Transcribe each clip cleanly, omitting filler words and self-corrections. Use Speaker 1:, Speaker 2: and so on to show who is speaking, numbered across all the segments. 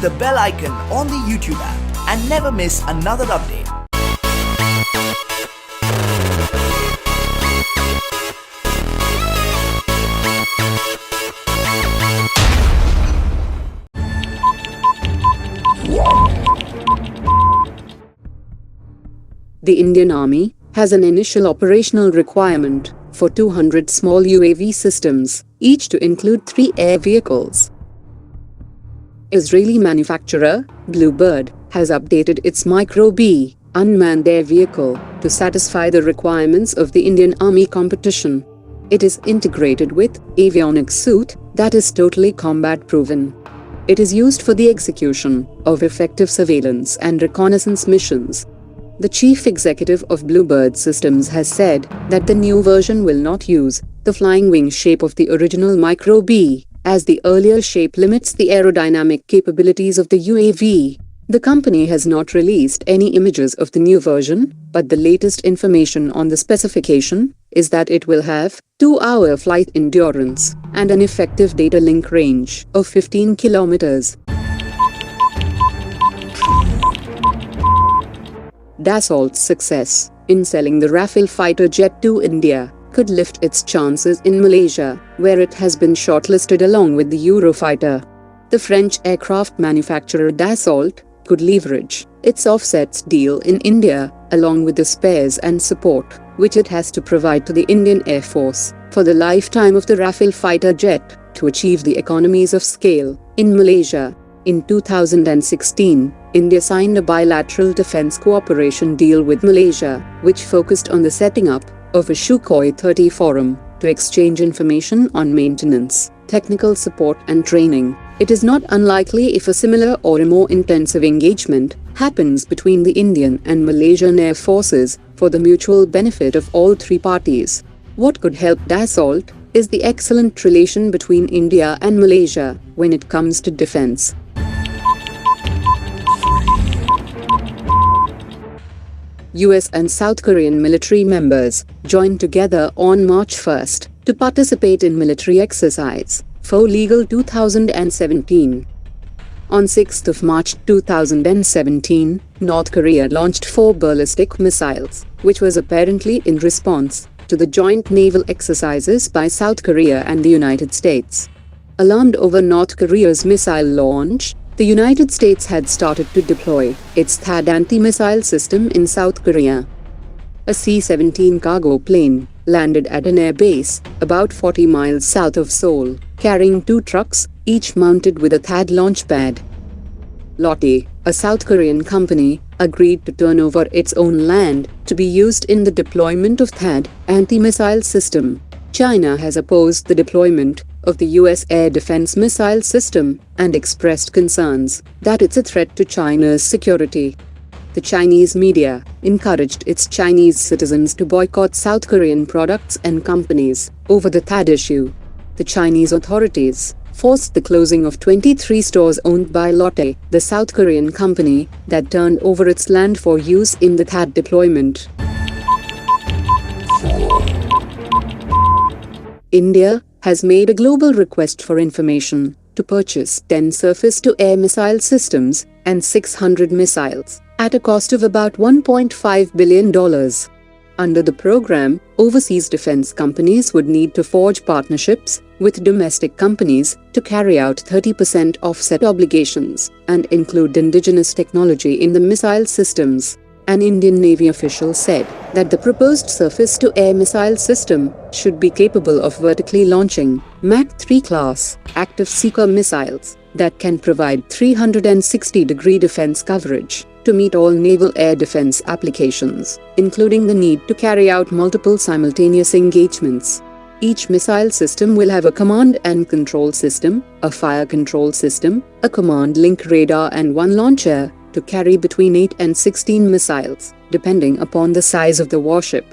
Speaker 1: the bell icon on the YouTube app and never miss another update.
Speaker 2: The Indian Army has an initial operational requirement for 200 small UAV systems, each to include 3 air vehicles. Israeli manufacturer Bluebird has updated its MicroB unmanned air vehicle to satisfy the requirements of the Indian Army competition. It is integrated with avionics suite that is totally combat proven. It is used for the execution of effective surveillance and reconnaissance missions. The chief executive of Bluebird Systems has said that the new version will not use the flying wing shape of the original MicroB, as the earlier shape limits the aerodynamic capabilities of the UAV. The company has not released any images of the new version, but the latest information on the specification is that it will have 2-hour flight endurance and an effective data link range of 15 kilometers. Dassault's success in selling the Rafale fighter jet to India could lift its chances in Malaysia, where it has been shortlisted along with the Eurofighter. The French aircraft manufacturer Dassault could leverage its offsets deal in India, along with the spares and support which it has to provide to the Indian Air Force for the lifetime of the Rafale fighter jet, to achieve the economies of scale in Malaysia. In 2016, India signed a bilateral defense cooperation deal with Malaysia, which focused on the setting up of a Sukhoi 30 forum to exchange information on maintenance, technical support and training. It is not unlikely if a similar or a more intensive engagement happens between the Indian and Malaysian Air Forces for the mutual benefit of all 3 parties. What could help Dassault is the excellent relation between India and Malaysia when it comes to defense. US and South Korean military members joined together on March 1st to participate in military exercise for Legal 2017. On 6th of March 2017, North Korea launched 4 ballistic missiles, which was apparently in response to the joint naval exercises by South Korea and the United States. Alarmed over North Korea's missile launch, the United States had started to deploy its THAAD anti-missile system in South Korea. A C-17 cargo plane landed at an air base about 40 miles south of Seoul, carrying 2 trucks, each mounted with a THAAD launch pad. Lotte, a South Korean company, agreed to turn over its own land to be used in the deployment of THAAD anti-missile system. China has opposed the deployment of the US air defense missile system and expressed concerns that it's a threat to China's security. The Chinese media encouraged its Chinese citizens to boycott South Korean products and companies over the THAAD issue. The Chinese authorities forced the closing of 23 stores owned by Lotte, the South Korean company that turned over its land for use in the THAAD deployment. India has made a global request for information to purchase 10 surface-to-air missile systems and 600 missiles at a cost of about $1.5 billion. Under the program, overseas defense companies would need to forge partnerships with domestic companies to carry out 30% offset obligations and include indigenous technology in the missile systems. An Indian Navy official said that the proposed surface-to-air missile system should be capable of vertically launching Mach 3 class active seeker missiles that can provide 360-degree defense coverage to meet all naval air defense applications, including the need to carry out multiple simultaneous engagements. Each missile system will have a command and control system, a fire control system, a command link radar and 1 launcher to carry between 8 and 16 missiles, depending upon the size of the warship.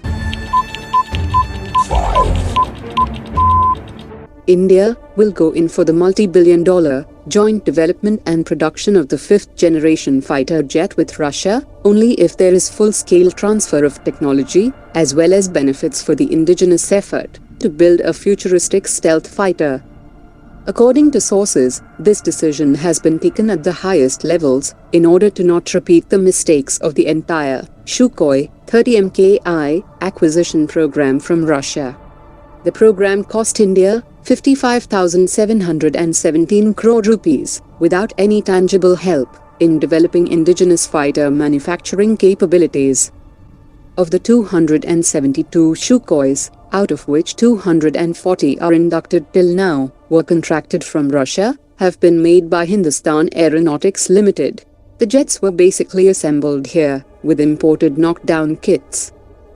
Speaker 2: India will go in for the multi-billion-dollar joint development and production of the 5th-generation fighter jet with Russia only if there is full-scale transfer of technology as well as benefits for the indigenous effort to build a futuristic stealth fighter. According to sources, this decision has been taken at the highest levels in order to not repeat the mistakes of the entire Sukhoi 30 MKI acquisition program from Russia. The program cost India 55,717 crore rupees without any tangible help in developing indigenous fighter manufacturing capabilities. Of the 272 Sukhois, out of which 240 are inducted till now, were contracted from Russia, have been made by Hindustan Aeronautics Limited. The jets were basically assembled here, with imported knockdown kits.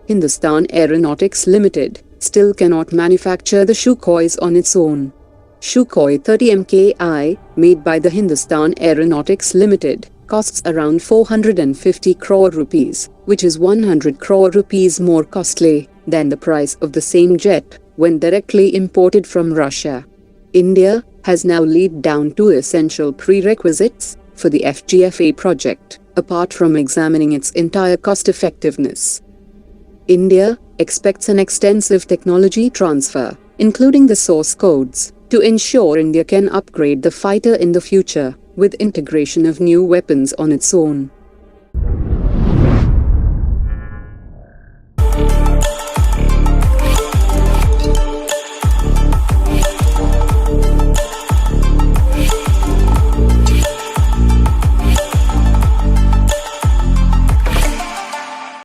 Speaker 2: Hindustan Aeronautics Limited still cannot manufacture the Sukhois on its own. Sukhoi 30 MKI, made by the Hindustan Aeronautics Limited, costs around 450 crore rupees, which is 100 crore rupees more costly than the price of the same jet when directly imported from Russia. India has now laid down two essential prerequisites for the FGFA project, apart from examining its entire cost-effectiveness. India expects an extensive technology transfer, including the source codes, to ensure India can upgrade the fighter in the future with integration of new weapons on its own.